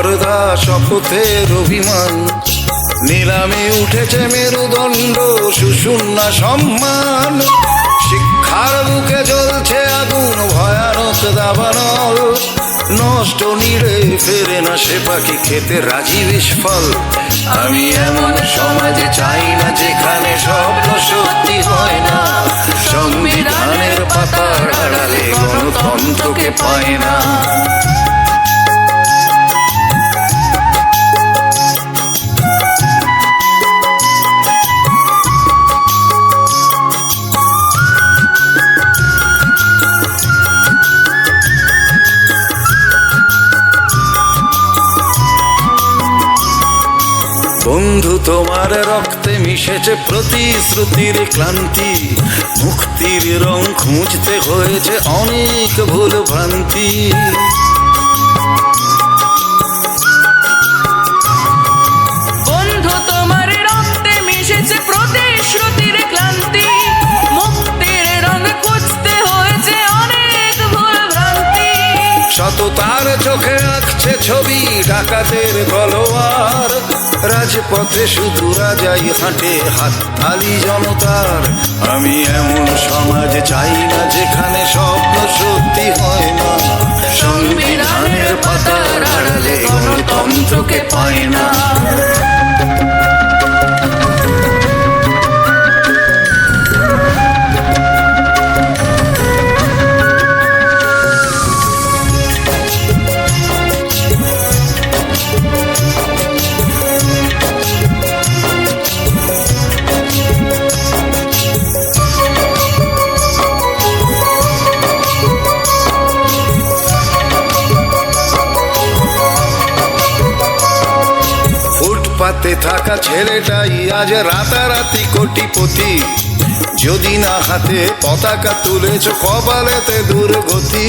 স্পর্ধা শপথের অভিমান, নিলামে উঠেছে মেরুদণ্ড সুশূন্য সম্মান। শিক্ষার বুকে জ্বলছে আগুন ভয়ানক দাবানল, নষ্ট নিড়ে ফেরে না সে পাখি খেতে রাজি বিস্ফল। আমি এমন সমাজে চাই না যেখানে স্বপ্ন সত্যি হয় না, সংবিধানের পাতার আড়ালে গণতন্ত্রকে পায় না। বন্ধু তোমার রক্তে মিশেছে প্রতিশ্রুতির ক্লান্তি, মুক্তির রং খুঁজতে হয়েছে অনেক ভুল ভ্রান্তি। বন্ধু তোমার রক্তে মিশেছে প্রতিশ্রুতির ক্লান্তি, মুক্তির রং খুঁজতে হয়েছে অনেক ভুল ভ্রান্তি। সততার চোখে আঁকছে ছবি ডাকাতের তলোয়ার, রাজপথে শুধু রাজাই হাঁটে হাত তালি জনতার। আমি এমন সমাজ চাই না যেখানে স্বপ্ন সত্যি হয় না, সংবিধানের পাতার আড়ালে গণতন্ত্রকে পায় না। ফুটপাতে থাকা ছেলেটাই আজ রাতারাতি কোটিপতি, যদি না হাতে পতাকা তুলেছ কপালেতে দুর্গতি।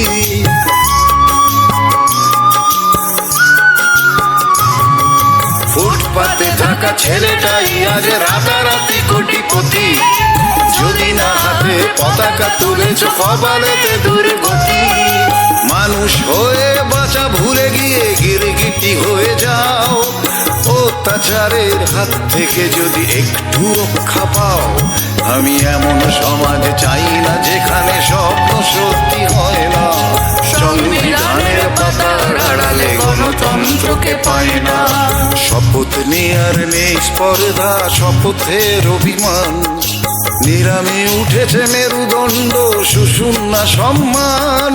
ফুটপাতে থাকা ছেলেটাই আজ রাতারাতি কোটিপতি, যদি না হাতে পতাকা তুলেছ কপালেতে দুর্গতি। মানুষ হয়ে বাঁচা ভুলে গিয়ে গিরগিটি হয়ে যাও, অত্যাচারের হাত থেকে যদি একটু রক্ষা পাও। আমি এমন সমাজ চাই না যেখানে স্বপ্ন সত্যি হয় না, সংবিধানের পাতার আড়ালে গণতন্ত্রকে পায় না। শপথ নেয়ার নেই স্পর্ধা শপথের অভিমান, নিলামে উঠেছে মেরুদণ্ড সুশূন্য সম্মান।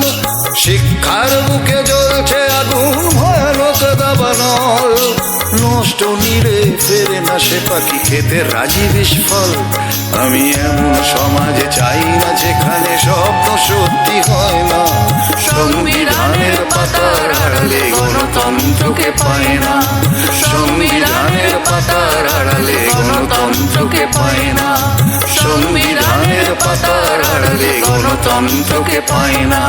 শিক্ষার বুকে জ্বলছে আগুন ভয়ানক দাবানল, নষ্ট নিড়ে ফেরে না সে পাখি খেতে রাজি বিস্ফল। আমি এমন সমাজে চাই না যেখানে স্বপ্ন সত্যি হয় না, সংবিধানের পাতার আড়ালে গণতন্ত্রকে পায় না, সংবিধানের পাতার আড়ালে গণতন্ত্রকে পায় না, সংবিধানের পাতার আড়ালে গণতন্ত্রকে পায় না।